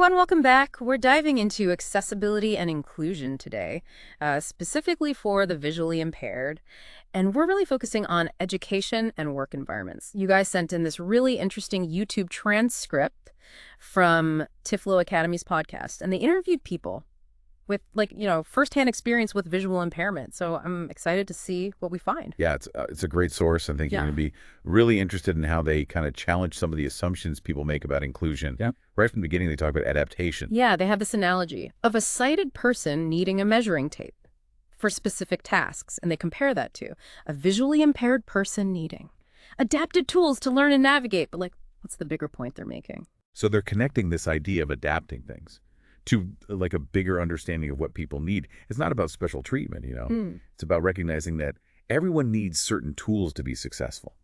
everyone, welcome back. We're diving into accessibility and inclusion today, specifically for the visually impaired. And we're really focusing on education and work environments. You guys sent in this really interesting YouTube transcript from Tiflo Academy's podcast, and they interviewed people with firsthand experience with visual impairment. So I'm excited to see what we find. Yeah, it's a great source. I think you're going to be really interested in how they kind of challenge some of the assumptions people make about inclusion. Yeah. Right from the beginning, they talk about adaptation. Yeah, they have this analogy of a sighted person needing a measuring tape for specific tasks, and they compare that to a visually impaired person needing adapted tools to learn and navigate. But what's the bigger point they're making? So they're connecting this idea of adapting things to a bigger understanding of what people need. It's not about special treatment, It's about recognizing that everyone needs certain tools to be successful.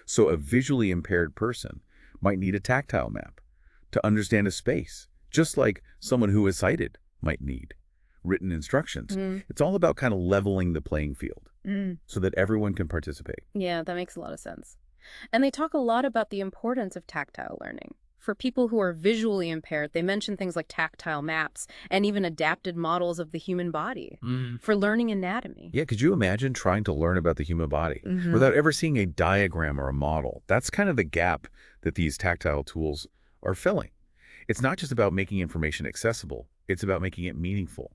So a visually impaired person might need a tactile map to understand a space, just like someone who is sighted might need written instructions. It's all about kind of leveling the playing field so that everyone can participate. Yeah, that makes a lot of sense. And they talk a lot about the importance of tactile learning. For people who are visually impaired, they mention things like tactile maps and even adapted models of the human body for learning anatomy. Yeah, could you imagine trying to learn about the human body without ever seeing a diagram or a model? That's kind of the gap that these tactile tools are filling. It's not just about making information accessible, it's about making it meaningful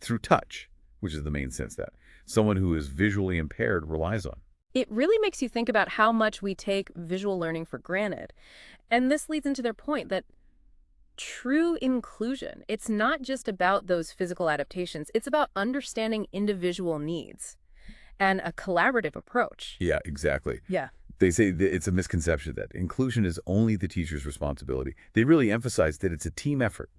through touch, which is the main sense that someone who is visually impaired relies on. It really makes you think about how much we take visual learning for granted. And this leads into their point that true inclusion, it's not just about those physical adaptations, it's about understanding individual needs and a collaborative approach. Yeah, exactly. Yeah. They say that it's a misconception that inclusion is only the teacher's responsibility. They really emphasize that it's a team effort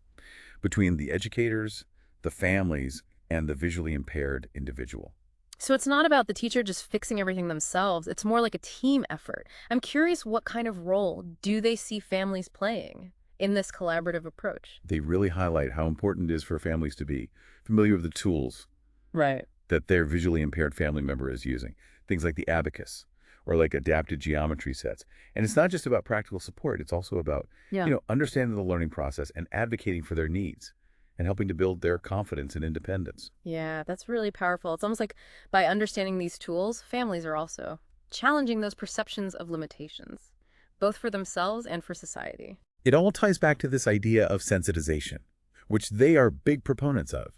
between the educators, the families, and the visually impaired individual. So it's not about the teacher just fixing everything themselves. It's more like a team effort. I'm curious, what kind of role do they see families playing in this collaborative approach? They really highlight how important it is for families to be familiar with the tools that their visually impaired family member is using. Things like the abacus or adapted geometry sets. And it's not just about practical support. It's also about, understanding the learning process and advocating for their needs and helping to build their confidence and independence. Yeah, that's really powerful. It's almost like by understanding these tools, families are also challenging those perceptions of limitations, both for themselves and for society. It all ties back to this idea of sensitization, which they are big proponents of.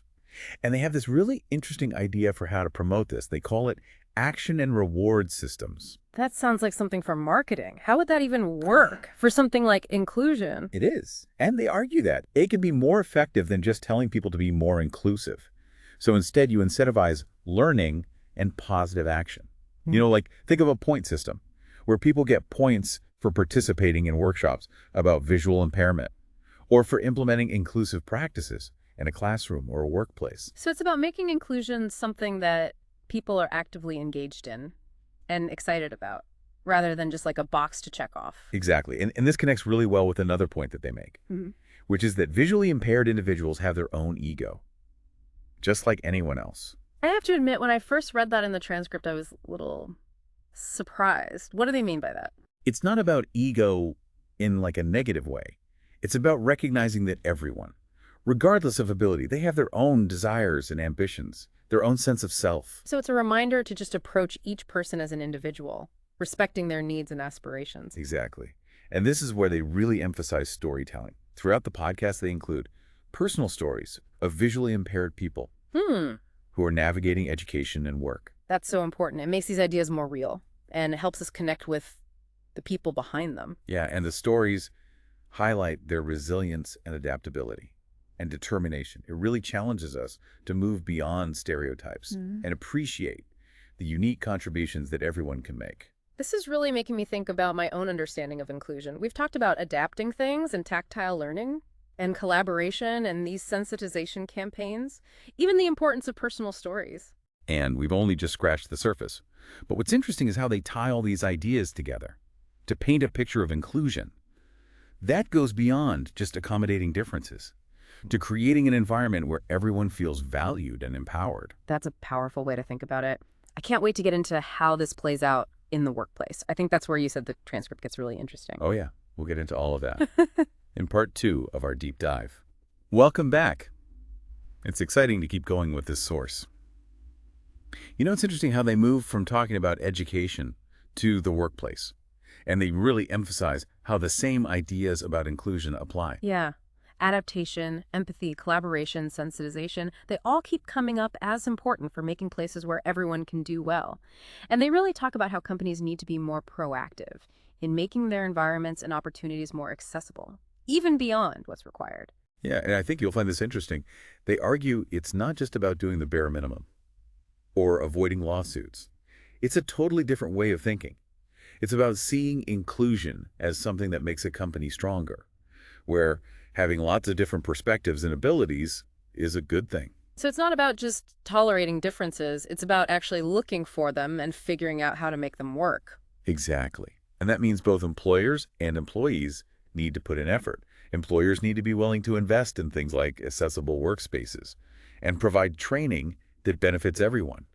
And they have this really interesting idea for how to promote this. They call it action and reward systems. That sounds like something for marketing. How would that even work for something like inclusion? It is. And they argue that it can be more effective than just telling people to be more inclusive. So instead, you incentivize learning and positive action. Think of a point system where people get points for participating in workshops about visual impairment or for implementing inclusive practices in a classroom or a workplace. So it's about making inclusion something that people are actively engaged in and excited about, rather than just like a box to check off. Exactly. And this connects really well with another point that they make, which is that visually impaired individuals have their own ego, just like anyone else. I have to admit, when I first read that in the transcript, I was a little surprised. What do they mean by that? It's not about ego in a negative way. It's about recognizing that everyone, regardless of ability, they have their own desires and ambitions, their own sense of self. So it's a reminder to just approach each person as an individual, respecting their needs and aspirations. Exactly. And this is where they really emphasize storytelling. Throughout the podcast, they include personal stories of visually impaired people who are navigating education and work. That's so important. It makes these ideas more real, and it helps us connect with the people behind them. Yeah, and the stories highlight their resilience and adaptability and determination. It really challenges us to move beyond stereotypes and appreciate the unique contributions that everyone can make. This is really making me think about my own understanding of inclusion. We've talked about adapting things and tactile learning and collaboration and these sensitization campaigns, even the importance of personal stories. And we've only just scratched the surface. But what's interesting is how they tie all these ideas together to paint a picture of inclusion. That goes beyond just accommodating differences to creating an environment where everyone feels valued and empowered. That's a powerful way to think about it. I can't wait to get into how this plays out in the workplace. I think that's where you said the transcript gets really interesting. Oh yeah, we'll get into all of that. in part 2 of our deep dive. Welcome back. It's exciting to keep going with this source. You know, it's interesting how they move from talking about education to the workplace, and they really emphasize how the same ideas about inclusion apply. Yeah. Adaptation, empathy, collaboration, sensitization, they all keep coming up as important for making places where everyone can do well. And they really talk about how companies need to be more proactive in making their environments and opportunities more accessible, even beyond what's required. Yeah, and I think you'll find this interesting. They argue it's not just about doing the bare minimum or avoiding lawsuits. It's a totally different way of thinking. It's about seeing inclusion as something that makes a company stronger, where having lots of different perspectives and abilities is a good thing. So it's not about just tolerating differences, it's about actually looking for them and figuring out how to make them work. Exactly. And that means both employers and employees need to put in effort. Employers need to be willing to invest in things like accessible workspaces and provide training that benefits everyone.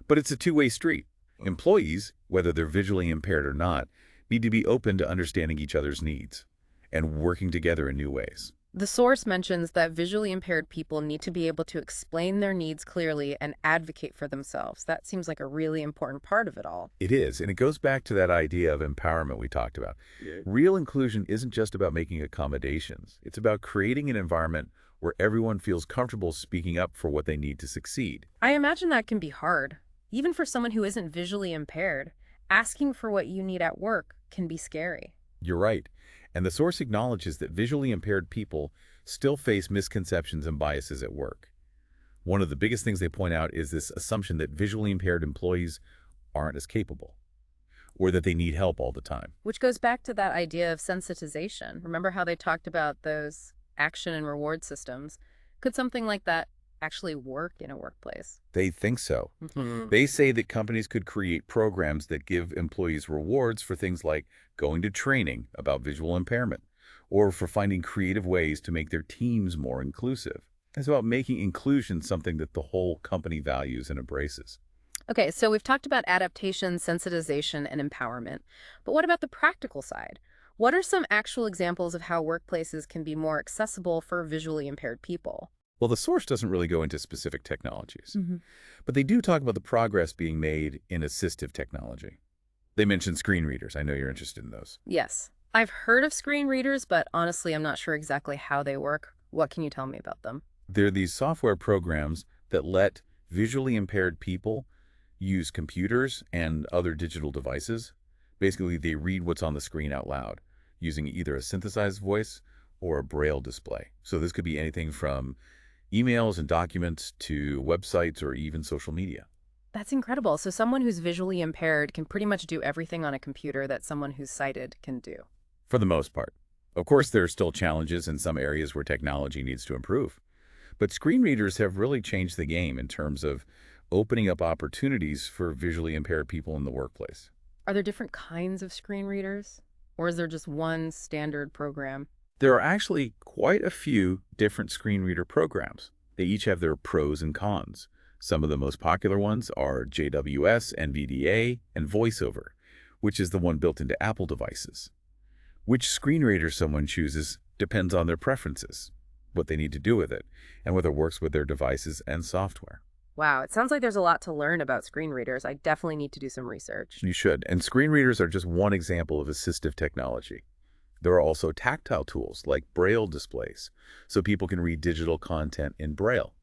But it's a two-way street. Employees, whether they're visually impaired or not, need to be open to understanding each other's needs and working together in new ways. The source mentions that visually impaired people need to be able to explain their needs clearly and advocate for themselves. That seems like a really important part of it all. It is, and it goes back to that idea of empowerment we talked about. Yeah. Real inclusion isn't just about making accommodations. It's about creating an environment where everyone feels comfortable speaking up for what they need to succeed. I imagine that can be hard. Even for someone who isn't visually impaired, asking for what you need at work can be scary. You're right. And the source acknowledges that visually impaired people still face misconceptions and biases at work. One of the biggest things they point out is this assumption that visually impaired employees aren't as capable, or that they need help all the time. Which goes back to that idea of sensitization. Remember how they talked about those action and reward systems? Could something like that actually work in a workplace? They think so. They say that companies could create programs that give employees rewards for things like going to training about visual impairment, or for finding creative ways to make their teams more inclusive. It's about making inclusion something that the whole company values and embraces. Okay, so we've talked about adaptation, sensitization, and empowerment. But what about the practical side? What are some actual examples of how workplaces can be more accessible for visually impaired people? Well, the source doesn't really go into specific technologies, Mm-hmm. but they do talk about the progress being made in assistive technology. They mention screen readers. I know you're interested in those. Yes. I've heard of screen readers, but honestly, I'm not sure exactly how they work. What can you tell me about them? They're these software programs that let visually impaired people use computers and other digital devices. Basically, they read what's on the screen out loud using either a synthesized voice or a braille display. So this could be anything from emails and documents to websites or even social media. That's incredible. So someone who's visually impaired can pretty much do everything on a computer that someone who's sighted can do. For the most part. Of course, there are still challenges in some areas where technology needs to improve. But screen readers have really changed the game in terms of opening up opportunities for visually impaired people in the workplace. Are there different kinds of screen readers? Or is there just one standard program? There are actually quite a few different screen reader programs. They each have their pros and cons. Some of the most popular ones are JWS, NVDA, and VoiceOver, which is the one built into Apple devices. Which screen reader someone chooses depends on their preferences, what they need to do with it, and whether it works with their devices and software. Wow, it sounds like there's a lot to learn about screen readers. I definitely need to do some research. You should. And screen readers are just one example of assistive technology. There are also tactile tools like braille displays, so people can read digital content in braille,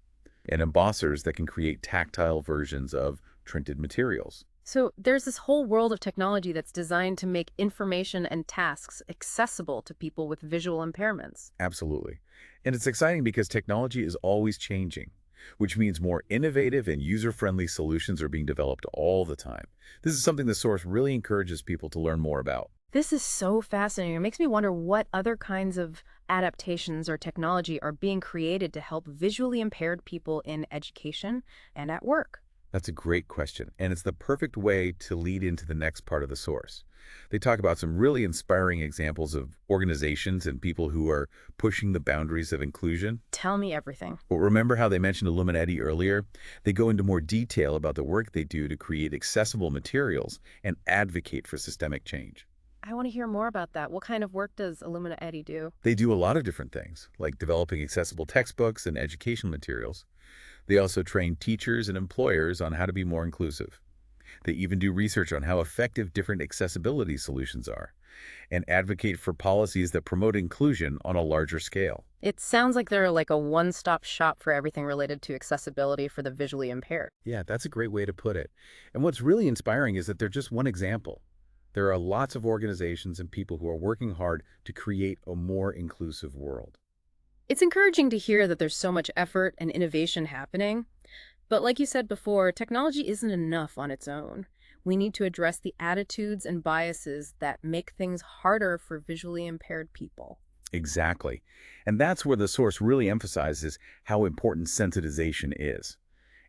and embossers that can create tactile versions of printed materials. So there's this whole world of technology that's designed to make information and tasks accessible to people with visual impairments. Absolutely. And it's exciting because technology is always changing, which means more innovative and user-friendly solutions are being developed all the time. This is something the source really encourages people to learn more about. This is so fascinating. It makes me wonder what other kinds of adaptations or technology are being created to help visually impaired people in education and at work. That's a great question, and it's the perfect way to lead into the next part of the source. They talk about some really inspiring examples of organizations and people who are pushing the boundaries of inclusion. Tell me everything. Well, remember how they mentioned Illuminati earlier? They go into more detail about the work they do to create accessible materials and advocate for systemic change. I want to hear more about that. What kind of work does Illumina Eddy do? They do a lot of different things, like developing accessible textbooks and education materials. They also train teachers and employers on how to be more inclusive. They even do research on how effective different accessibility solutions are and advocate for policies that promote inclusion on a larger scale. It sounds like they're like a one-stop shop for everything related to accessibility for the visually impaired. Yeah, that's a great way to put it. And what's really inspiring is that they're just one example. There are lots of organizations and people who are working hard to create a more inclusive world. It's encouraging to hear that there's so much effort and innovation happening. But like you said before, technology isn't enough on its own. We need to address the attitudes and biases that make things harder for visually impaired people. Exactly. And that's where the source really emphasizes how important sensitization is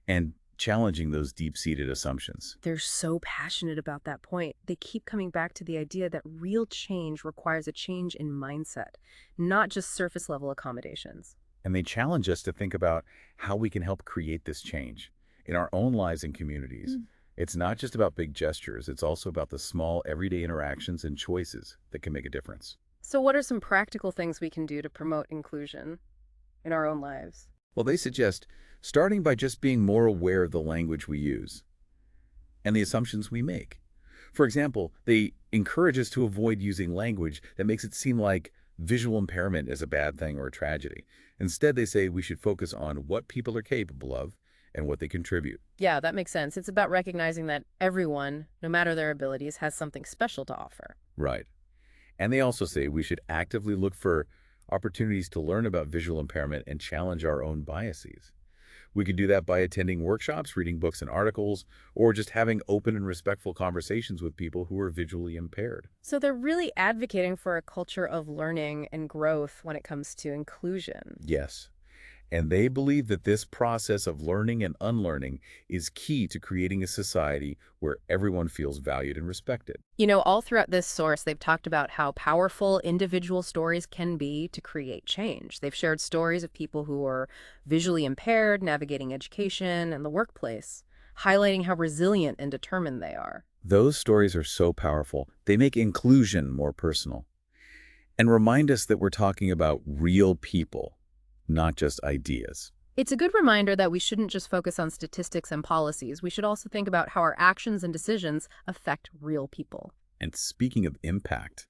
and challenging those deep-seated assumptions. They're so passionate about that point. They keep coming back to the idea that real change requires a change in mindset, not just surface-level accommodations. And they challenge us to think about how we can help create this change in our own lives and communities. It's not just about big gestures, it's also about the small, everyday interactions and choices that can make a difference. So what are some practical things we can do to promote inclusion in our own lives? Well, they suggest starting by just being more aware of the language we use and the assumptions we make. For example, they encourage us to avoid using language that makes it seem like visual impairment is a bad thing or a tragedy. Instead, they say we should focus on what people are capable of and what they contribute. Yeah, that makes sense. It's about recognizing that everyone, no matter their abilities, has something special to offer. Right. And they also say we should actively look for opportunities to learn about visual impairment and challenge our own biases. We could do that by attending workshops, reading books and articles, or just having open and respectful conversations with people who are visually impaired. So they're really advocating for a culture of learning and growth when it comes to inclusion. Yes. And they believe that this process of learning and unlearning is key to creating a society where everyone feels valued and respected. You know, all throughout this source, they've talked about how powerful individual stories can be to create change. They've shared stories of people who are visually impaired, navigating education and the workplace, highlighting how resilient and determined they are. Those stories are so powerful. They make inclusion more personal and remind us that we're talking about real people, not just ideas. It's a good reminder that we shouldn't just focus on statistics and policies. We should also think about how our actions and decisions affect real people. And speaking of impact,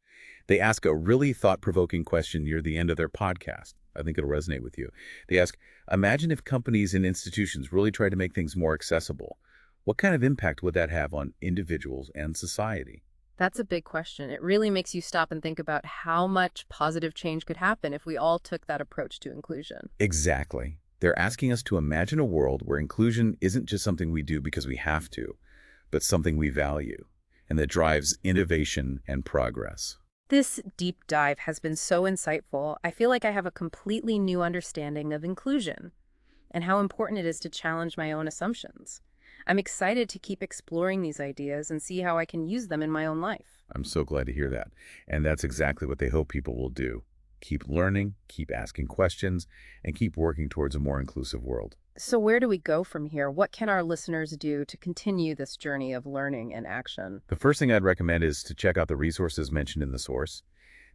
they ask a really thought-provoking question near the end of their podcast. I think it'll resonate with you. They ask, imagine if companies and institutions really tried to make things more accessible. What kind of impact would that have on individuals and society? That's a big question. It really makes you stop and think about how much positive change could happen if we all took that approach to inclusion. Exactly. They're asking us to imagine a world where inclusion isn't just something we do because we have to, but something we value and that drives innovation and progress. This deep dive has been so insightful. I feel like I have a completely new understanding of inclusion and how important it is to challenge my own assumptions. I'm excited to keep exploring these ideas and see how I can use them in my own life. I'm so glad to hear that. And that's exactly what they hope people will do. Keep learning, keep asking questions, and keep working towards a more inclusive world. So where do we go from here? What can our listeners do to continue this journey of learning and action? The first thing I'd recommend is to check out the resources mentioned in the source.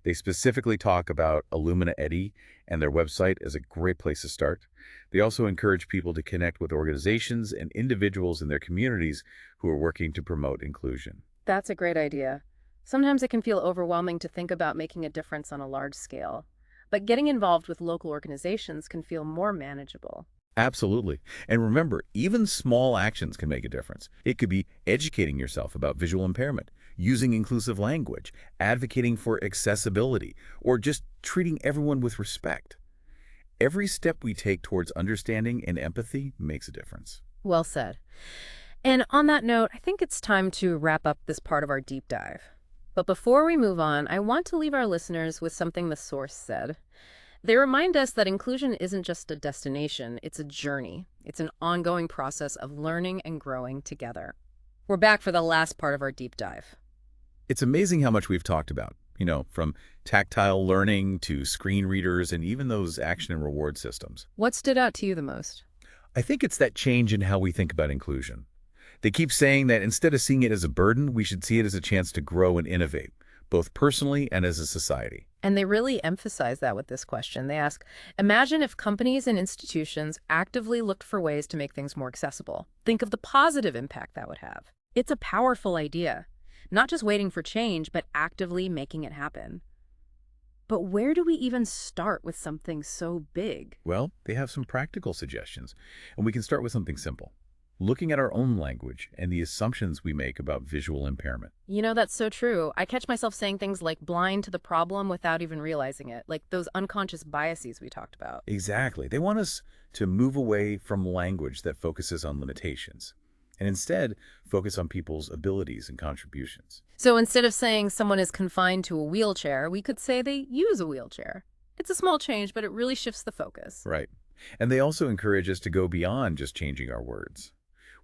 They specifically talk about Illumina Eddy, and their website is a great place to start. They also encourage people to connect with organizations and individuals in their communities who are working to promote inclusion. That's a great idea. Sometimes it can feel overwhelming to think about making a difference on a large scale, but getting involved with local organizations can feel more manageable. Absolutely. And remember, even small actions can make a difference. It could be educating yourself about visual impairment, using inclusive language, advocating for accessibility, or just treating everyone with respect. Every step we take towards understanding and empathy makes a difference. Well said. And on that note, I think it's time to wrap up this part of our deep dive. But before we move on, I want to leave our listeners with something the source said. They remind us that inclusion isn't just a destination, it's a journey. It's an ongoing process of learning and growing together. We're back for the last part of our deep dive. It's amazing how much we've talked about, from tactile learning to screen readers and even those action and reward systems. What stood out to you the most? I think it's that change in how we think about inclusion. They keep saying that instead of seeing it as a burden, we should see it as a chance to grow and innovate, both personally and as a society. And they really emphasize that with this question. They ask, imagine if companies and institutions actively looked for ways to make things more accessible. Think of the positive impact that would have. It's a powerful idea, not just waiting for change, but actively making it happen. But where do we even start with something so big? Well, they have some practical suggestions, and we can start with something simple. Looking at our own language and the assumptions we make about visual impairment. That's so true. I catch myself saying things like blind to the problem without even realizing it, like those unconscious biases we talked about. Exactly. They want us to move away from language that focuses on limitations and instead focus on people's abilities and contributions. So instead of saying someone is confined to a wheelchair, we could say they use a wheelchair. It's a small change, but it really shifts the focus. Right. And they also encourage us to go beyond just changing our words.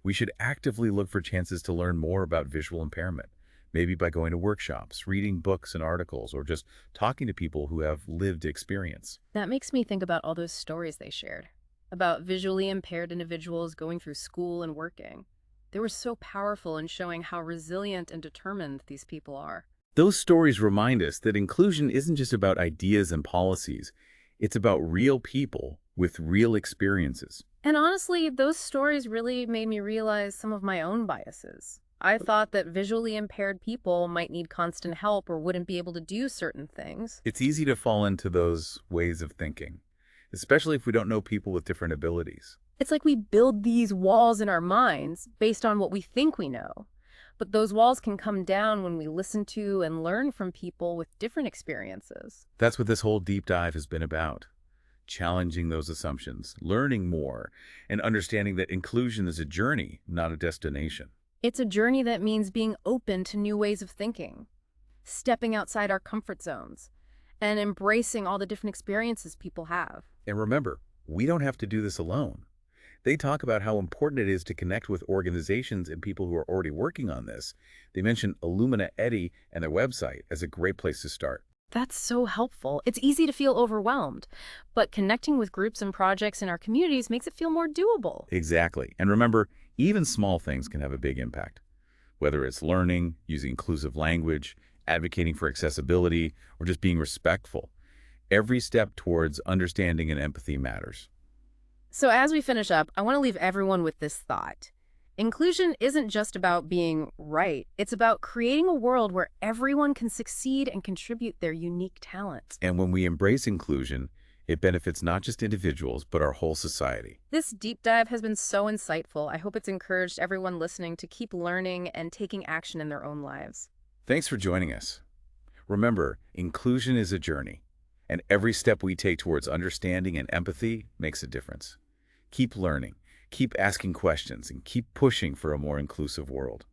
We should actively look for chances to learn more about visual impairment, maybe by going to workshops, reading books and articles, or just talking to people who have lived experience. That makes me think about all those stories they shared about visually impaired individuals going through school and working. They were so powerful in showing how resilient and determined these people are. Those stories remind us that inclusion isn't just about ideas and policies. It's about real people with real experiences. And honestly, those stories really made me realize some of my own biases. I thought that visually impaired people might need constant help or wouldn't be able to do certain things. It's easy to fall into those ways of thinking, especially if we don't know people with different abilities. It's like we build these walls in our minds based on what we think we know. But those walls can come down when we listen to and learn from people with different experiences. That's what this whole deep dive has been about. Challenging those assumptions, learning more, and understanding that inclusion is a journey, not a destination. It's a journey that means being open to new ways of thinking, stepping outside our comfort zones, and embracing all the different experiences people have. And remember, we don't have to do this alone. They talk about how important it is to connect with organizations and people who are already working on this. They mention Illumina Eddy and their website as a great place to start. That's so helpful. It's easy to feel overwhelmed, but connecting with groups and projects in our communities makes it feel more doable. Exactly. And remember, even small things can have a big impact. Whether it's learning, using inclusive language, advocating for accessibility, or just being respectful. Every step towards understanding and empathy matters. So as we finish up, I want to leave everyone with this thought. Inclusion isn't just about being right. It's about creating a world where everyone can succeed and contribute their unique talents. And when we embrace inclusion, it benefits not just individuals, but our whole society. This deep dive has been so insightful. I hope it's encouraged everyone listening to keep learning and taking action in their own lives. Thanks for joining us. Remember, inclusion is a journey, and every step we take towards understanding and empathy makes a difference. Keep learning, keep asking questions, and keep pushing for a more inclusive world.